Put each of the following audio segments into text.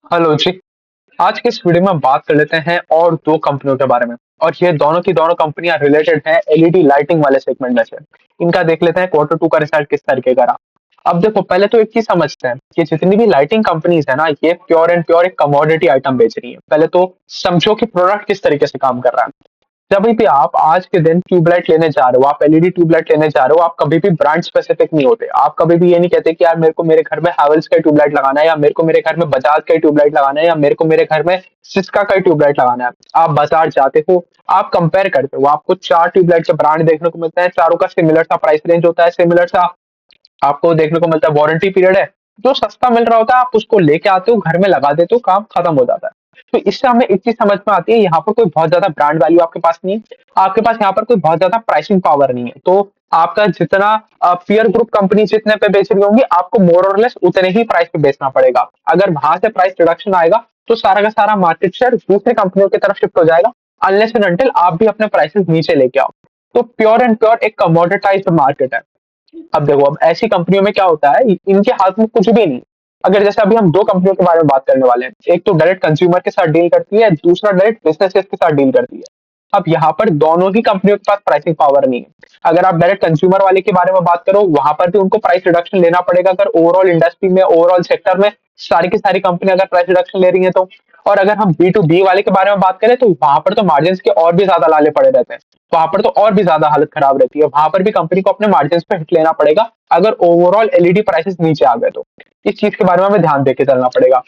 Hello जी। आज के इस वीडियो में हम बात कर लेते हैं और दो कंपनियों के बारे में। और ये दोनों की दोनों कंपनियां रिलेटेड हैं एलईडी लाइटिंग वाले सेगमेंट में से। इनका देख लेते हैं क्वार्टर टू का रिजल्ट किस तरीके का रहा। अब देखो, पहले तो एक चीज समझते हैं कि जितनी भी लाइटिंग कंपनीज है ना, ये प्योर एंड प्योर एक कमोडिटी आइटम बेच रही है। पहले तो समझो कि प्रोडक्ट किस तरीके से काम कर रहा है। जब भी आप आज के दिन ट्यूबलाइट लेने जा रहे हो, आप एलईडी ट्यूबलाइट लेने जा रहे हो, आप कभी भी ब्रांड स्पेसिफिक नहीं होते। आप कभी भी ये नहीं कहते कि यार मेरे को मेरे घर में हैवेल्स का ट्यूबलाइट लगाना है, या मेरे को मेरे घर में बजाज का ट्यूबलाइट लगाना है, या मेरे को मेरे घर में सिस्का का ट्यूबलाइट लगाना है। आप बाजार जाते हो, आप कंपेयर करते हो, आपको चार ट्यूबलाइट के ब्रांड देखने को मिलते हैं, चारों का सिमिलर सा प्राइस रेंज होता है, सिमिलर सा आपको देखने को मिलता है वारंटी पीरियड है। जो सस्ता मिल रहा होता है आप उसको लेके आते हो, घर में लगा देते हो, काम खत्म हो जाता है। तो इससे हमें एक चीज समझ में आती है, यहाँ पर कोई बहुत ज्यादा ब्रांड वैल्यू आपके पास नहीं है। आपके पास यहाँ पर कोई बहुत ज्यादा प्राइसिंग पावर नहीं है। तो आपका जितना पीयर ग्रुप कंपनी जितने पे बेच रही होंगी, आपको मोर और लेस उतने ही प्राइस पे बेचना पड़ेगा। अगर वहां से प्राइस रिडक्शन आएगा तो सारा का सारा मार्केट शेयर दूसरी कंपनियों की तरफ शिफ्ट हो जाएगा, अनलेस एंड अनटिल आप भी अपने प्राइसेस नीचे लेके आओ। तो प्योर एंड प्योर एक कमोडिटाइज्ड मार्केट है। अब देखो, अब ऐसी कंपनियों में क्या होता है, इनके हाथ में कुछ भी नहीं। अगर जैसे अभी हम दो कंपनियों के बारे में बात करने वाले हैं, एक तो डायरेक्ट कंज्यूमर के साथ डील करती है, दूसरा डायरेक्ट बिजनेसेस के साथ डील करती है। अब यहाँ पर दोनों ही कंपनियों के पास प्राइसिंग पावर नहीं है। अगर आप डायरेक्ट कंज्यूमर वाले के बारे में बात करो, वहां पर भी उनको प्राइस रिडक्शन लेना पड़ेगा। अगर ओवरऑल इंडस्ट्री में, ओवरऑल सेक्टर में सारी की सारी कंपनी अगर प्राइस रिडक्शन ले रही है तो। और अगर हम बी टू बी वाले के बारे में बात करें तो वहां पर तो मार्जिन के और भी ज्यादा लाले पड़े रहते हैं। वहां पर तो और भी ज्यादा हालत खराब रहती है। वहां पर भी कंपनी को अपने मार्जिन पे हिट लेना पड़ेगा अगर ओवरऑल एलईडी प्राइसेस नीचे आ गए तो। इस चीज के बारे में हमें ध्यान देके चलना पड़ेगा।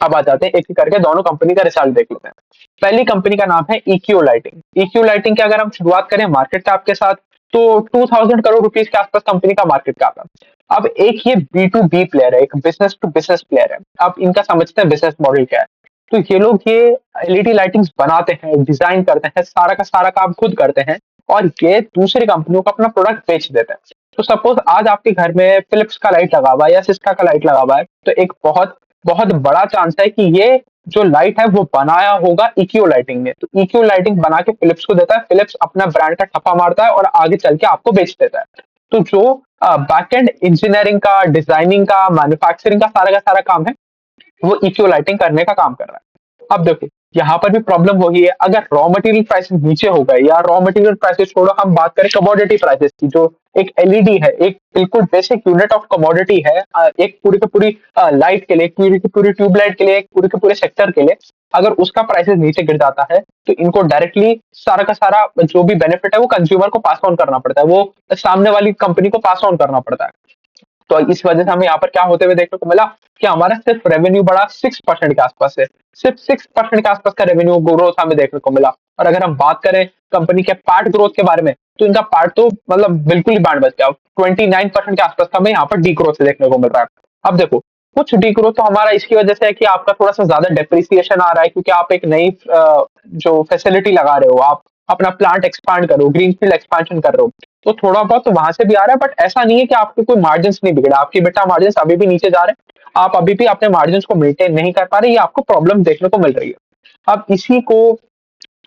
अब आ जाते हैं एक एक करके दोनों कंपनी का रिजल्ट देख लेते हैं। पहली कंपनी का नाम है EQ लाइटिंग। EQ लाइटिंग की अगर हम शुरुआत करें मार्केट कैप के साथ, तो 2000 करोड़ रुपीस के आसपास कंपनी का मार्केट कैप है। अब एक ये B2B प्लेयर है, एक बिजनेस टू बिजनेस प्लेयर है। अब इनका समझते हैं बिजनेस मॉडल क्या है। तो ये लोग ये एलईडी लाइटिंग्स बनाते हैं, डिजाइन करते हैं, सारा का सारा काम खुद करते हैं, और ये दूसरी कंपनियों को अपना प्रोडक्ट बेच देते हैं। तो सपोज आज आपके घर में फिलिप्स का लाइट लगा हुआ है या सिस्का का लाइट लगा हुआ है, तो एक बहुत बहुत बड़ा चांस है कि ये जो लाइट है वो बनाया होगा EQ लाइटिंग ने। तो EQ लाइटिंग बना के फिलिप्स को देता है, फिलिप्स अपना ब्रांड का ठप्पा मारता है और आगे चल के आपको बेच देता है। तो जो बैक एंड इंजीनियरिंग का, डिजाइनिंग का, मैन्युफैक्चरिंग का सारा काम है, वो EQ लाइटिंग करने का काम कर रहा है। अब देखो, यहाँ पर भी प्रॉब्लम वही है। अगर रॉ मटेरियल प्राइसेस नीचे हो गए, या रॉ मटेरियल प्राइसेस छोड़ो, हम बात करें कमोडिटी प्राइसेस की, जो एक एलईडी है, एक बिल्कुल बेसिक यूनिट ऑफ कमोडिटी है, एक पूरी की पूरी लाइट के लिए, एक पूरी की पूरी ट्यूबलाइट के लिए, एक पूरे के पूरे सेक्टर के लिए, अगर उसका प्राइसेस नीचे गिर जाता है तो इनको डायरेक्टली सारा का सारा जो भी बेनिफिट है वो कंज्यूमर को पास ऑन करना पड़ता है, वो सामने वाली कंपनी को पास ऑन करना पड़ता है। तो इस वजह से हमें यहाँ पर क्या होते हुए देखने को मिला कि हमारा सिर्फ रेवेन्यू बढ़ा 6% के आसपास से। सिर्फ 6% के आसपास का रेवेन्यू ग्रोथ हमें देखने को मिला। और अगर हम बात करें कंपनी के पार्ट ग्रोथ के बारे में, तो इनका पार्ट तो मतलब बिल्कुल ही बैंड बच गया। 29% के आसपास का हमें यहाँ पर डी ग्रोथ देखने को मिल रहा है। अब देखो, कुछ डी ग्रोथ तो हमारा इसकी वजह से है कि आपका थोड़ा सा ज्यादा डेप्रिसिएशन आ रहा है, क्योंकि आप एक नई जो फैसिलिटी लगा रहे हो, आप अपना प्लांट एक्सपांड करो, ग्रीनफील्ड एक्सपेंशन कर रहे हो, तो थोड़ा बहुत तो वहां से भी आ रहा है। बट ऐसा नहीं है कि आपके कोई मार्जिन नहीं बिगड़ा, आपकी बेटा मार्जिन अभी भी नीचे जा रहे हैं, आप अभी भी अपने मार्जिन को मेंटेन नहीं कर पा रहे, ये आपको प्रॉब्लम देखने को मिल रही है। अब इसी को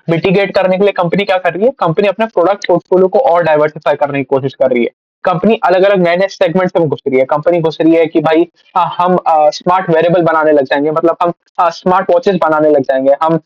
मिटिगेट करने के लिए कंपनी क्या कर रही है, कंपनी अपने प्रोडक्ट पोर्टफोलियो को और डाइवर्सिफाई करने की कोशिश कर रही है। कंपनी अलग अलग नए नए सेगमेंट में घुस रही है। कंपनी घुस रही है कि भाई हम स्मार्ट वेरेबल बनाने लग जाएंगे, मतलब हम स्मार्ट वॉचेस बनाने लग जाएंगे, हम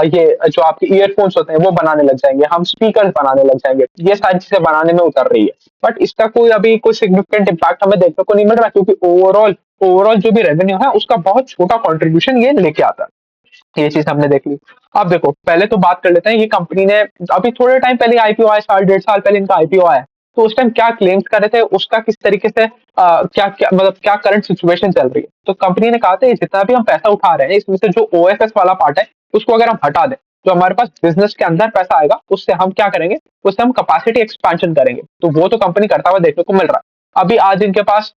ये जो आपके ईयरफोन्स होते हैं वो बनाने लग जाएंगे, हम स्पीकर बनाने लग जाएंगे। ये सारी चीजें बनाने में उतर रही है। बट इसका कोई अभी कोई सिग्निफिकेंट इम्पैक्ट हमें देखने को नहीं मिल रहा, क्योंकि ओवरऑल ओवरऑल जो भी रेवेन्यू है उसका बहुत छोटा कॉन्ट्रीब्यूशन ये लेके आता है। ये चीज हमने देख ली। अब देखो, पहले तो बात कर लेते हैं, ये कंपनी ने अभी थोड़े टाइम पहले आईपीओ आया, साल डेढ़ साल पहले इनका आईपीओ आया। तो उस टाइम क्या क्लेम्स कर रहे थे, उसका किस तरीके से क्या क्या मतलब क्या करंट सिचुएशन चल रही है। तो कंपनी ने कहा था ये जितना भी हम पैसा उठा रहे हैं, इसमें से जो ओएफएस वाला पार्ट है उसको अगर हम हटा दें, तो हमारे पास बिजनेस के अंदर पैसा आएगा, उससे हम क्या करेंगे, उससे हम कैपेसिटी एक्सपेंशन करेंगे। तो वो तो कंपनी करता हुआ देखने को मिल रहा है। अभी आज इनके पास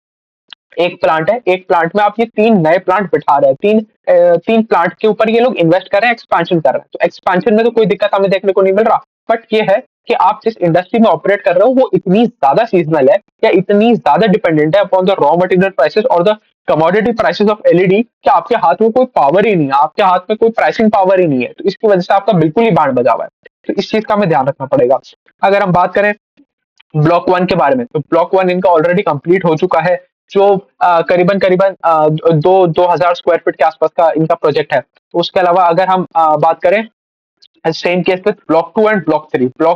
एक प्लांट है, एक प्लांट में आप ये तीन नए प्लांट बिठा रहे हैं, तीन प्लांट के ऊपर ये लोग इन्वेस्ट कर रहे हैं, एक्सपेंशन कर रहे हैं। तो एक्सपेंशन में तो कोई दिक्कत हमें देखने को नहीं मिल रहा। बट ये है कि आप जिस इंडस्ट्री में ऑपरेट कर रहे हो वो इतनी ज्यादा सीजनल है, या इतनी ज्यादा डिपेंडेंट है upon the raw material prices और the commodity prices of LED, कि आपके हाथ में कोई पावर ही नहीं है, आपके हाथ में कोई प्राइसिंग पावर ही नहीं है। तो इसकी वजह से आपका बिल्कुल ही बैंड बजा हुआ है। तो इस चीज का हमें ध्यान रखना पड़ेगा। अगर हम बात करें ब्लॉक वन के बारे में, तो ब्लॉक वन इनका ऑलरेडी कंप्लीट हो चुका है। जो करीबन करीबन 2000 स्क्वायर फीट के आसपास का इनका प्रोजेक्ट है। उसके अलावा अगर हम बात करें same case with block 2 and block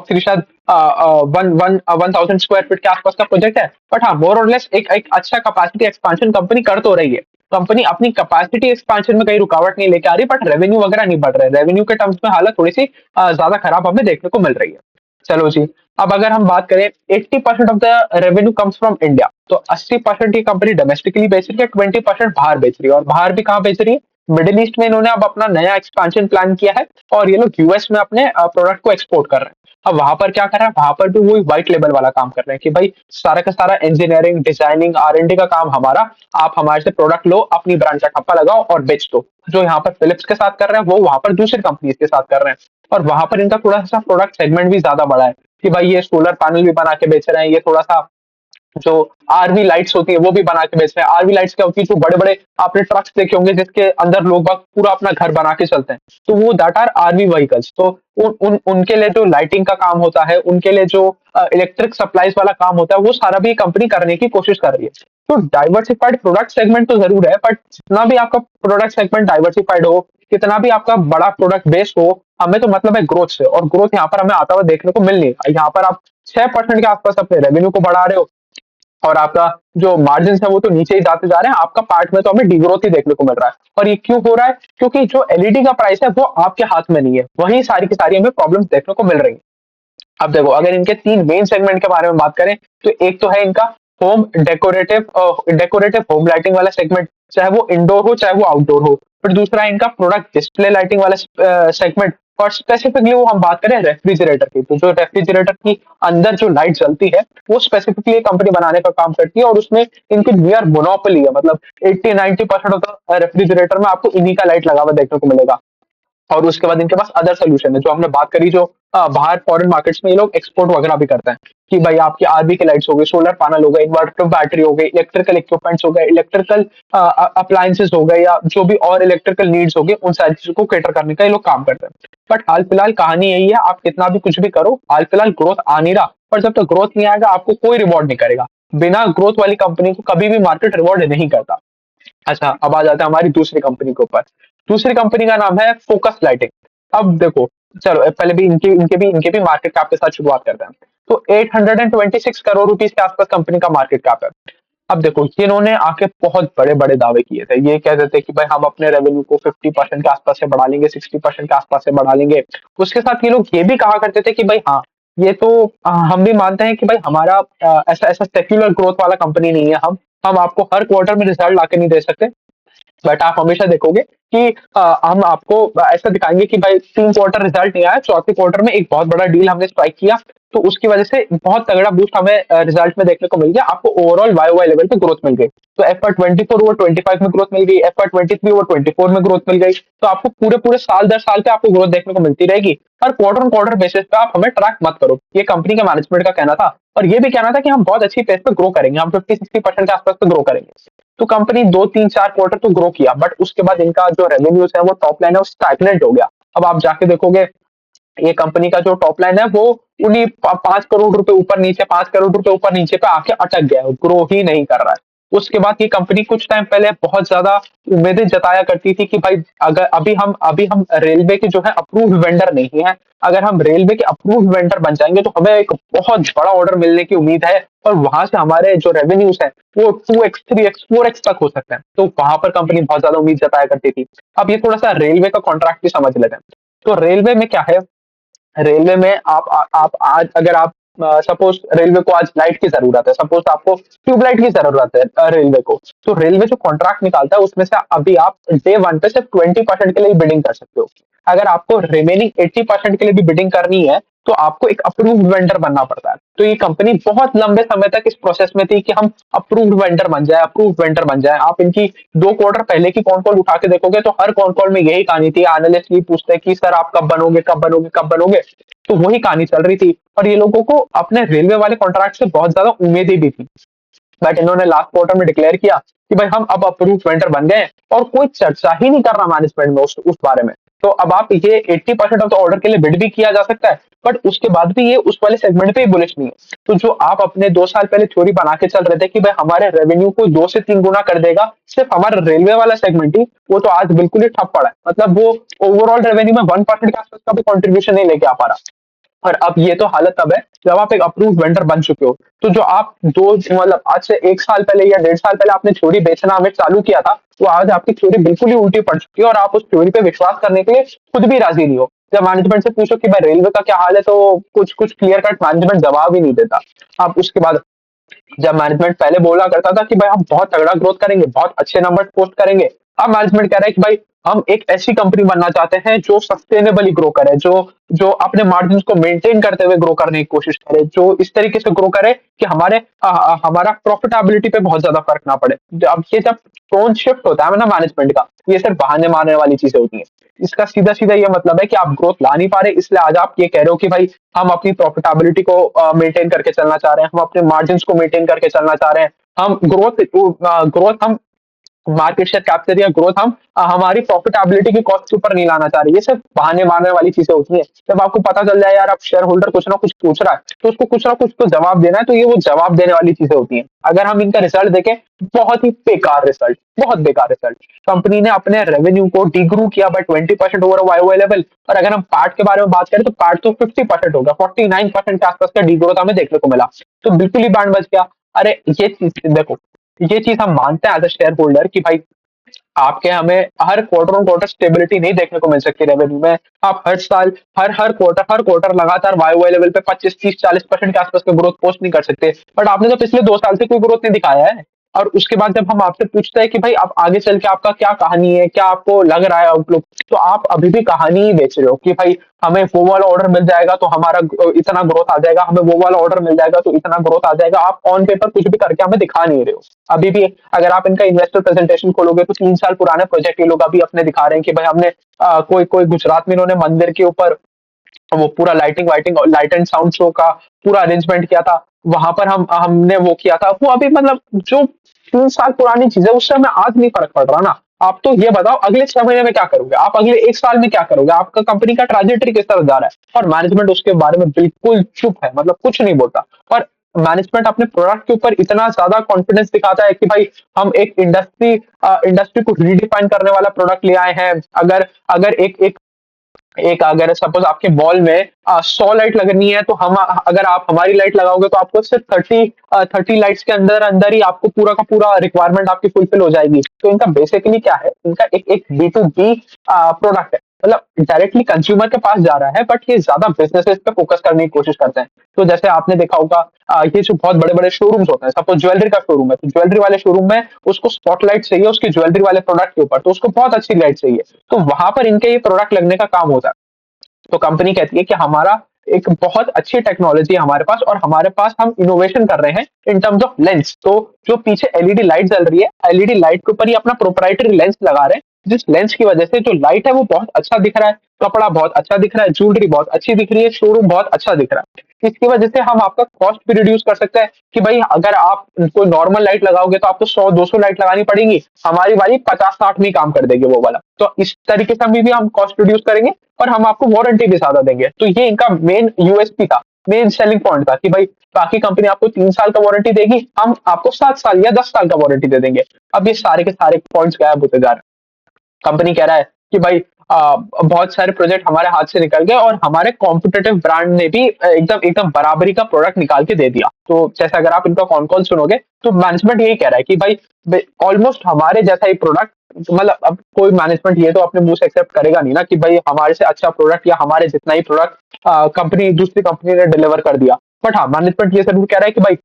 3 शायद 1000 स्क्वायर फीट के आसपास का प्रोजेक्ट है। बट हाँ, मोर और लेस एक एक अच्छा कैपेसिटी एक्सपेंशन कंपनी कर तो रही है। कंपनी अपनी कैपेसिटी एक्सपेंशन में कहीं रुकावट नहीं लेके आ रही, बट रेवेन्यू वगैरह नहीं बढ़ रहे। रेवेन्यू के टर्म्स में हालत थोड़ी सी ज्यादा खराब हमें देखने को मिल रही है। चलो जी, अब अगर हम बात करें 80% of the revenue comes from India, तो 80% की कंपनी डोमेस्टिकली बेच रही है, 20% बाहर बेच रही है। और बाहर भी कहाँ बेच रही है? मिडिल ईस्ट में इन्होंने अब अपना नया एक्सपेंशन प्लान किया है और ये लोग यूएस में अपने प्रोडक्ट को एक्सपोर्ट कर रहे हैं। अब वहां पर क्या कर रहे हैं? वहां पर भी वही व्हाइट लेवल वाला काम कर रहे हैं कि भाई सारा का सारा इंजीनियरिंग, डिजाइनिंग, R&D का काम हमारा, आप हमारे से प्रोडक्ट लो, अपनी ब्रांड का ठप्पा लगाओ और बेच दो। जो यहाँ पर फिलिप्स के साथ कर रहे हैं वो वहां पर दूसरी कंपनीज के साथ कर रहे हैं। और वहां पर इनका थोड़ा सा प्रोडक्ट सेगमेंट भी ज्यादा बड़ा है कि भाई ये सोलर पैनल भी बना के बेच रहे हैं, ये थोड़ा सा जो आरवी लाइट्स होती है वो भी बना के बेच रहे हैं। आरवी लाइट्स क्या होती है? जो बड़े बड़े आपने ट्रक्स देखे होंगे जिसके अंदर लोग बाग पूरा अपना घर बना के चलते हैं, तो वो दैट आर आरवी व्हीकल्स। तो उनके लिए जो लाइटिंग का काम होता है, उनके लिए जो इलेक्ट्रिक सप्लाईज वाला काम होता है, वो सारा भी कंपनी करने की कोशिश कर रही है। तो डाइवर्सिफाइड प्रोडक्ट सेगमेंट तो जरूर है, बट जितना भी आपका प्रोडक्ट सेगमेंट डाइवर्सिफाइड हो, कितना भी आपका बड़ा प्रोडक्ट बेस हो, हमें तो मतलब है ग्रोथ से। और ग्रोथ यहाँ पर हमें आता हुआ देखने को मिल नहीं रहा। यहाँ पर आप 6% के आसपास अपने रेवेन्यू को बढ़ा रहे हो और आपका जो मार्जिन है वो तो नीचे ही जाते जा रहे हैं। आपका पार्ट में तो हमें डिग्रोथ ही देखने को मिल रहा है। और ये क्यों हो रहा है? क्योंकि जो एलईडी का प्राइस है वो आपके हाथ में नहीं है, वही सारी की सारी हमें प्रॉब्लम्स देखने को मिल रही है। अब देखो, अगर इनके 3 मेन सेगमेंट के बारे में बात करें, तो एक तो है इनका होम डेकोरेटिव होम लाइटिंग वाला सेगमेंट, चाहे वो इंडोर हो चाहे वो आउटडोर हो। फिर दूसरा है इनका प्रोडक्ट डिस्प्ले लाइटिंग वाला सेगमेंट। और स्पेसिफिकली वो हम बात करें रेफ्रिजरेटर की, तो जो रेफ्रिजरेटर की अंदर जो लाइट जलती है वो स्पेसिफिकली कंपनी बनाने का काम करती है। और उसमें इनकी नियर मोनोपोली है, मतलब 80-90% ऑफ द रेफ्रिजरेटर में आपको इन्हीं का लाइट लगा हुआ देखने को मिलेगा। और उसके बाद इनके पास अदर सोल्यूशन है, जो हमने बात करी, जो बाहर फॉरेन मार्केट्स में ये लोग एक्सपोर्ट वगैरह भी करते हैं कि भाई आपकी आरबी के लाइट्स हो गए, सोलर पैनल हो गए, इन्वर्टर बैटरी हो गई, इलेक्ट्रिकल इक्विपमेंट्स हो गए, इलेक्ट्रिकल अप्लायंसेस हो गए, या जो भी और इलेक्ट्रिकल नीड्स हो गए, उन सारी चीजों को कैटर करने का ये लोग काम करते हैं। बट हाल फिलहाल कहानी यही है, आप कितना भी कुछ भी करो, हाल फिलहाल ग्रोथ आ नहीं रहा। और जब तक ग्रोथ नहीं आएगा आपको कोई रिवॉर्ड नहीं करेगा। बिना ग्रोथ वाली कंपनी को कभी भी मार्केट रिवॉर्ड नहीं करता। अच्छा, अब आ जाते हैं हमारी दूसरी कंपनी के ऊपर। दूसरी कंपनी का नाम है फोकस लाइटिंग। अब देखो, चलो पहले भी इनके भी मार्केट कैप के साथ शुरुआत करते हैं। तो 826 करोड़ रुपीस के आसपास कंपनी का मार्केट कैप है। अब देखो, ये इन्होंने आके बहुत बड़े बड़े दावे किए थे। ये कहते थे कि भाई हम अपने रेवेन्यू को 50% के आसपास से बढ़ा लेंगे, 60% के आसपास से बढ़ा लेंगे। उसके साथ ये लोग ये भी कहा करते थे कि भाई हाँ, ये तो हम भी मानते हैं कि भाई हमारा ऐसा ऐसा सेक्युलर ग्रोथ वाला कंपनी नहीं है। हम आपको हर क्वार्टर में रिजल्ट लाके नहीं दे सकते, बट आप हमेशा देखोगे कि हम आपको ऐसा दिखाएंगे कि भाई 3 क्वार्टर रिजल्ट नहीं आया, चौथे क्वार्टर में एक बहुत बड़ा डील हमने स्ट्राइक किया, तो उसकी वजह से बहुत तगड़ा बूस्ट हमें रिजल्ट में देखने को मिल गया। आपको ओवरऑल वाई लेवल पे ग्रोथ मिल गई। तो FY24 ओवर 25 में ग्रोथ मिल गई, FY23 ओवर 24 में ग्रोथ मिल गई। तो आपको पूरे पूरे साल दर साल पे आपको ग्रोथ देखने को मिलती रहेगी। और क्वार्टर ऑन क्वार्टर बेसिस पे आप हमें ट्रैक मत करो, ये कंपनी का मैनेजमेंट का कहना था। और ये भी कहना था कि हम बहुत अच्छी पेस पे ग्रो करेंगे, हम 50-60% के आसपास पे ग्रो करेंगे। तो कंपनी 2-3-4 क्वार्टर तो ग्रो किया, बट उसके बाद इनका जो रेवेन्यूज है वो टॉप लाइन है वो स्टैग्नेंट हो गया। अब आप जाके देखोगे, ये कंपनी का जो टॉप लाइन है वो उन्हीं 5 करोड़ रुपए ऊपर नीचे, 5 करोड़ रुपए ऊपर नीचे पे आके अटक गया है, ग्रो ही नहीं कर रहा है। उसके बाद ये कंपनी कुछ टाइम पहले बहुत ज्यादा उम्मीदें जताया करती थी कि भाई अगर अभी हम रेलवे के जो है अप्रूव्ड वेंडर नहीं है, अगर हम रेलवे के अप्रूव्ड वेंडर बन जाएंगे तो हमें एक बहुत बड़ा ऑर्डर मिलने की उम्मीद है। और वहां से हमारे जो रेवेन्यूज है वो 2x 3x 4x तक हो सकते हैं। तो वहां पर कंपनी बहुत ज्यादा उम्मीद जताया करती थी। अब ये थोड़ा सा रेलवे का कॉन्ट्रैक्ट भी समझ लेते हैं। तो रेलवे में क्या है? रेलवे में आप आज अगर आप सपोज रेलवे को आज लाइट की जरूरत है, सपोज आपको ट्यूबलाइट की जरूरत है रेलवे को, तो रेलवे जो कॉन्ट्रैक्ट निकालता है उसमें से अभी आप डे वन पे सिर्फ 20% के लिए बिडिंग कर सकते हो। अगर आपको रिमेनिंग 80% के लिए भी बिडिंग करनी है तो आपको एक अप्रूव्ड वेंडर बनना पड़ता है। तो ये कंपनी बहुत लंबे समय तक इस प्रोसेस में थी कि हम अप्रूव्ड वेंडर बन जाए। आप इनकी 2 क्वार्टर पहले की कॉन कॉल उठा के देखोगे तो हर कॉन कॉल में यही कहानी थी, एनालिस्ट ये पूछते हैं कि सर आप कब बनोगे, कब बनोगे, कब बनोगे। तो वही कहानी चल रही थी और ये लोगों को अपने रेलवे वाले कॉन्ट्रैक्ट से बहुत ज्यादा उम्मीदें भी थी। बट इन्होंने लास्ट क्वार्टर में डिक्लेयर किया कि भाई हम अब अप्रूव वेंडर बन गए, और कोई चर्चा ही नहीं कर रहा मैनेजमेंट में उस बारे में। तो अब आप ये 80% ऑफ द ऑर्डर के लिए बिड भी किया जा सकता है, बट उसके बाद भी ये उस वाले सेगमेंट पे ही बुलिश नहीं है। तो जो आप अपने 2 साल पहले थ्योरी बना के चल रहे थे कि भाई हमारे रेवेन्यू को 2 से 3 गुना कर देगा, सिर्फ हमारा रेलवे वाला सेगमेंट ही, वो तो आज बिल्कुल ही ठप पड़ा है। मतलब वो ओवरऑल रेवेन्यू में 1% के आसपास का भी कंट्रीब्यूशन नहीं लेके आ पा रहा। और अब ये तो हालत तब है जब आप एक अप्रूव्ड वेंडर बन चुके हो। तो जो आप दो मतलब आज से 1 साल पहले या 1.5 साल पहले आपने थ्योरी बेचना हमें चालू किया था, वो आज आपकी थ्योरी बिल्कुल ही उल्टी पड़ चुकी है और आप उस थ्योरी पे विश्वास करने के लिए खुद भी राजी नहीं हो। जब मैनेजमेंट से पूछो कि भाई रेलवे का क्या हाल है, तो कुछ कुछ क्लियर कट मैनेजमेंट जवाब ही नहीं देता। आप उसके बाद जब मैनेजमेंट पहले बोला करता था कि भाई हम बहुत तगड़ा ग्रोथ करेंगे, बहुत अच्छे नंबर पोस्ट करेंगे, अब मैनेजमेंट कह रहा है कि भाई हम एक ऐसी कंपनी बनना चाहते हैं जो सस्टेनेबली ग्रो करे, जो जो अपने मार्जिन को मेंटेन करते हुए ग्रो करने की कोशिश करे, जो इस तरीके से ग्रो करे कि हमारा प्रॉफिटेबिलिटी पे बहुत ज्यादा फर्क ना पड़े। अब ये जब टोन शिफ्ट होता है ना मैनेजमेंट का, ये सिर्फ बहाने मारने वाली चीजें होती हैं। इसका सीधा सीधा ये मतलब है कि आप ग्रोथ ला नहीं पा रहे, इसलिए आज आप ये कह रहे हो कि भाई हम अपनी प्रॉफिटेबिलिटी को मेंटेन करके चलना चाह रहे हैं, हम अपने मार्जिन को मेंटेन करके चलना चाह रहे हैं, हम ग्रोथ हम मार्केट शेयर कैप्चर या ग्रोथ हम हमारी प्रॉफिटेबिलिटी की कॉस्ट के ऊपर नहीं लाना चाह रहे। ये सिर्फ बहाने मारने वाली चीजें होती हैं। जब आपको पता चल जाए यार अब शेयर होल्डर कुछ ना कुछ पूछ रहा है, तो उसको कुछ ना कुछ तो जवाब देना है, तो ये वो जवाब देने वाली चीजें होती हैं। अगर हम इनका रिजल्ट देखें, बहुत ही बेकार रिजल्ट, बहुत बेकार रिजल्ट। कंपनी ने अपने रेवेन्यू को डिग्रू किया बाय 20% ओवर वाईओवाई लेवल, और अगर हम पार्ट के बारे में बात करें तो पार्ट तो 50% हो गया, 49% के आसपास का डिग्रोथ हमें देखने को मिला। तो बिल्कुल ही बैंड बच गया। अरे ये चीज देखो, ये चीज हम मानते हैं एज अ शेयर होल्डर कि भाई आपके हमें हर क्वार्टर ऑन क्वार्टर स्टेबिलिटी नहीं देखने को मिल सकती रेवेन्यू में। आप हर साल हर क्वार्टर लगातार वाई वाई लेवल पे 25, 30, 40% के आसपास का ग्रोथ पोस्ट नहीं कर सकते। बट आपने तो पिछले 2 साल से कोई ग्रोथ नहीं दिखाया है। और उसके बाद जब हम आपसे पूछते हैं कि भाई आप आगे चल के आपका क्या कहानी है, क्या आपको लग रहा है आउटलुक, तो आप अभी भी कहानी ही बेच रहे हो कि भाई हमें वो वाला ऑर्डर मिल जाएगा तो हमारा इतना ग्रोथ आ जाएगा, हमें वो वाला ऑर्डर मिल जाएगा तो इतना ग्रोथ आ जाएगा। आप ऑन पेपर कुछ भी करके हमें दिखा नहीं रहे हो अभी भी। अगर आप इनका इन्वेस्टर प्रेजेंटेशन खोलोगे तो 3 साल पुराने प्रोजेक्ट ये लोग अभी अपने दिखा रहे हैं कि भाई हमने कोई कोई गुजरात में इन्होंने मंदिर के ऊपर वो पूरा lighting whiting light and sound show का पूरा अरेंजमेंट किया था। वहां पर हमने वो किया था, वो अभी मतलब जो 3 साल पुरानी चीज है उससे हमें आज नहीं फर्क पड़ रहा ना। आप तो ये बताओ अगले 6 महीने में क्या करोगे, आप अगले 1 साल में क्या करोगे, आपका कंपनी का ट्रांजेक्टरी किस तरफ जा रहा है। और मैनेजमेंट उसके बारे में बिल्कुल चुप है, मतलब कुछ नहीं बोलता। और मैनेजमेंट अपने प्रोडक्ट के ऊपर इतना ज्यादा कॉन्फिडेंस दिखाता है कि भाई हम एक इंडस्ट्री को रीडिफाइन करने वाला प्रोडक्ट ले आए हैं। अगर अगर एक एक एक अगर सपोज आपके मॉल में 100 लाइट लगनी है, तो हम अगर आप हमारी लाइट लगाओगे तो आपको सिर्फ 30 लाइट्स के अंदर अंदर ही आपको पूरा का पूरा रिक्वायरमेंट आपकी फुलफिल हो जाएगी। तो इनका बेसिकली क्या है, इनका एक एक B2B प्रोडक्ट है, मतलब डायरेक्टली कंज्यूमर के पास जा रहा है, बट ये ज्यादा बिजनेसेस पे फोकस करने की कोशिश करते हैं। तो जैसे आपने देखा होगा ये जो बहुत बड़े बड़े शोरूम्स होते हैं, सपोज ज्वेलरी का शोरूम है, तो ज्वेलरी वाले शोरूम में उसको स्पॉटलाइट चाहिए उसकी ज्वेलरी वाले प्रोडक्ट के ऊपर, तो उसको बहुत अच्छी लाइट चाहिए। तो वहां पर इनके ये प्रोडक्ट लगने का काम होता है। तो कंपनी कहती है कि हमारा एक बहुत अच्छी टेक्नोलॉजी है हमारे पास, और हमारे पास हम इनोवेशन कर रहे हैं इन टर्म्स ऑफ लेंस। तो जो पीछे एलईडी लाइट जल रही है, एलईडी लाइट के ऊपर ही अपना प्रोप्राइटरी लेंस लगा रहे हैं, जिस लेंस की वजह से जो लाइट है वो बहुत अच्छा दिख रहा है, कपड़ा बहुत अच्छा दिख रहा है, ज्वेलरी बहुत अच्छी दिख रही है, शोरूम बहुत अच्छा दिख रहा है। इसकी वजह से हम आपका कॉस्ट भी रिड्यूस कर सकते हैं कि भाई अगर आप कोई नॉर्मल लाइट लगाओगे तो आपको 100-200 लाइट लगानी पड़ेगी, हमारी वाली 50-60 में ही काम कर देगी वो वाला। तो इस तरीके से हम भी हम कॉस्ट रिड्यूस करेंगे और हम आपको वारंटी भी ज्यादा देंगे। तो ये इनका मेन यूएसपी था, मेन सेलिंग पॉइंट था कि भाई बाकी कंपनी आपको 3 साल का वारंटी देगी, हम आपको 7 साल या 10 साल का वारंटी दे देंगे। अब ये सारे के सारे पॉइंट्स गायब होते जा रहे हैं। कंपनी कह रहा है कि भाई बहुत सारे प्रोजेक्ट हमारे हाथ से निकल गए और हमारे कॉम्पिटेटिव ब्रांड ने भी एकदम एकदम बराबरी का प्रोडक्ट निकाल के दे दिया। तो जैसे अगर आप इनका कॉन कॉल सुनोगे तो मैनेजमेंट यही कह रहा है कि भाई ऑलमोस्ट हमारे जैसा ही प्रोडक्ट, मतलब अब कोई मैनेजमेंट ये तो अपने मुंह से एक्सेप्ट करेगा नहीं ना कि भाई हमारे से अच्छा प्रोडक्ट या हमारे जितना ही प्रोडक्ट कंपनी दूसरी कंपनी ने डिलीवर कर दिया। बट हाँ, मैनेजमेंट ये जरूर कह रहा है कि भाई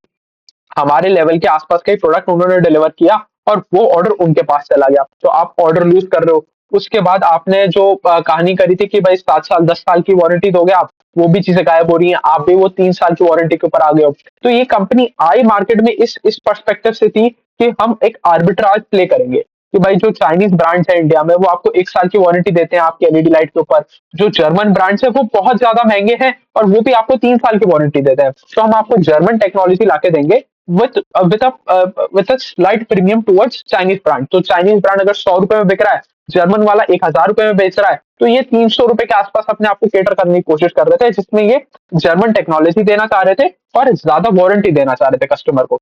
हमारे लेवल के आसपास का ही प्रोडक्ट उन्होंने डिलीवर किया और वो ऑर्डर उनके पास चला गया, तो आप ऑर्डर लूज कर रहे हो। उसके बाद आपने जो कहानी करी थी कि भाई 7 साल 10 साल की वारंटी दोगे आप, वो भी चीजें गायब हो रही हैं, आप भी वो 3 साल की वारंटी के ऊपर आ गए हो। तो ये कंपनी आई मार्केट में इस पर्सपेक्टिव से थी कि हम एक आर्बिट्राज प्ले करेंगे कि भाई जो चाइनीज ब्रांड्स है इंडिया में वो आपको 1 साल की वारंटी देते हैं आपकी एलईडी लाइट के ऊपर, जो जर्मन ब्रांड्स है वो बहुत ज्यादा महंगे हैं और वो भी आपको 3 साल की वारंटी देते हैं। तो हम आपको जर्मन टेक्नोलॉजी लाके देंगे with a slight premium towards Chinese brand. तो चाइनीज ब्रांड अगर 100 रुपए में बिक रहा है, जर्मन वाला 1000 रुपए में बेच रहा है, तो ये 300 रुपए के आसपास अपने आप को केटर करने की कोशिश कर रहे थे, जिसमें ये जर्मन टेक्नोलॉजी देना चाह रहे थे और ज्यादा वारंटी देना चाह रहे थे कस्टमर को।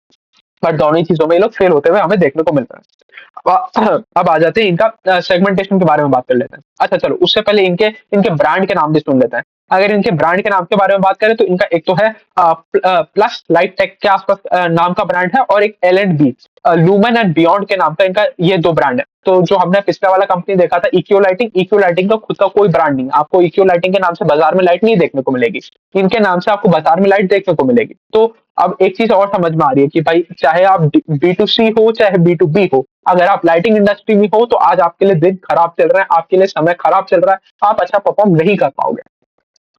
बट दोनों ही चीजों में ये लोग फेल होते हुए हमें देखने को मिल रहा है। अब आ जाते हैं इनका सेगमेंटेशन के बारे में बात कर लेते हैं। अच्छा चलो, उससे पहले इनके इनके ब्रांड के नाम भी सुन लेते हैं। अगर इनके ब्रांड के नाम के बारे में बात करें तो इनका एक तो है प्लस लाइट टेक के आसपास नाम का ब्रांड है, और एक L and B lumen and beyond के नाम का इनका ये दो ब्रांड है। तो जो हमने पिछला वाला कंपनी देखा था इक्यो लाइटिंग का खुद का कोई ब्रांड नहीं है। आपको इक्यो लाइटिंग के नाम से बाजार में लाइट नहीं देखने को मिलेगी, इनके नाम से आपको बाजार में लाइट देखने को मिलेगी। तो अब एक चीज और समझ में आ रही है कि भाई चाहे आप बी टू सी हो चाहे बी टू बी हो, अगर आप लाइटिंग इंडस्ट्री में हो तो आज आपके लिए दिन खराब चल रहा है, आपके लिए समय खराब चल रहा है, आप अच्छा परफॉर्म नहीं कर पाओगे।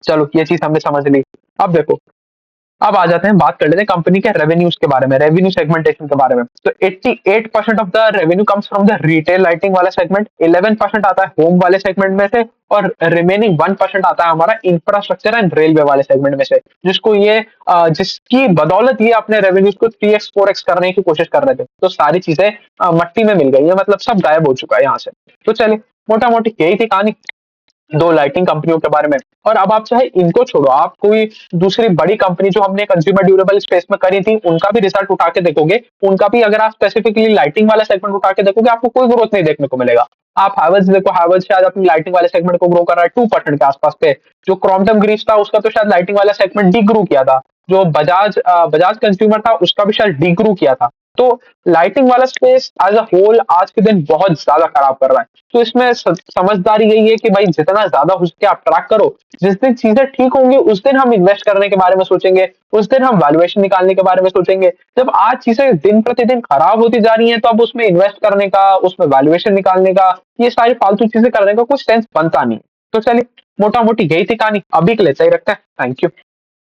चलो ये चीज हमने समझ ली। अब देखो, अब आ जाते हैं, बात कर लेते हैं कंपनी के रेवेन्यूज के बारे में, रेवेन्यू सेगमेंटेशन के बारे में। तो 88% of the revenue comes from the retail lighting वाला सेगमेंट, 11% आता है होम वाले सेगमेंट में से, और रिमेनिंग 1% आता है हमारा इंफ्रास्ट्रक्चर एंड रेलवे वाले सेगमेंट में से, जिसको ये जिसकी बदौलत ये अपने रेवेन्यूज को 3x 4x करने की कोशिश कर रहे थे। तो सारी चीजें मट्टी में मिल गई है, मतलब सब गायब हो चुका है यहाँ से। तो चलिए, मोटा मोटी यही थी कहानी दो लाइटिंग कंपनियों के बारे में। और अब आप चाहे इनको छोड़ो, आप कोई दूसरी बड़ी कंपनी जो हमने कंज्यूमर ड्यूरेबल स्पेस में करी थी उनका भी रिजल्ट उठा के देखोगे, उनका भी अगर आप स्पेसिफिकली लाइटिंग वाला सेगमेंट उठा के देखोगे, आपको कोई ग्रोथ नहीं देखने को मिलेगा। आप हैवेल्स देखो, हैवेल्स शायद अपनी लाइटिंग वाले सेगमेंट को ग्रो कर रहा है 2% के आसपास पे। जो क्रॉम्पटन ग्रीव्स था उसका तो शायद लाइटिंग वाला सेगमेंट डी ग्रो किया था। जो बजाज कंज्यूमर था उसका भी शायद डी ग्रो किया था। तो लाइटिंग वाला स्पेस एज अ होल आज के दिन बहुत ज्यादा खराब कर रहा है। तो इसमें समझदारी यही है कि भाई जितना ज्यादा हो सके आप ट्रैक करो। जिस दिन चीजें ठीक होंगी उस दिन हम इन्वेस्ट करने के बारे में सोचेंगे, उस दिन हम वैल्यूएशन निकालने के बारे में सोचेंगे। जब आज चीजें दिन प्रतिदिन खराब होती जा रही हैं तो अब उसमें इन्वेस्ट करने का, उसमें वैल्यूएशन निकालने का, ये सारी फालतू चीजें करने का कुछ सेंस बनता नहीं। तो चलिए, मोटा मोटी यही थी कहानी, अभी के लिए सही रखते हैं। Thank you.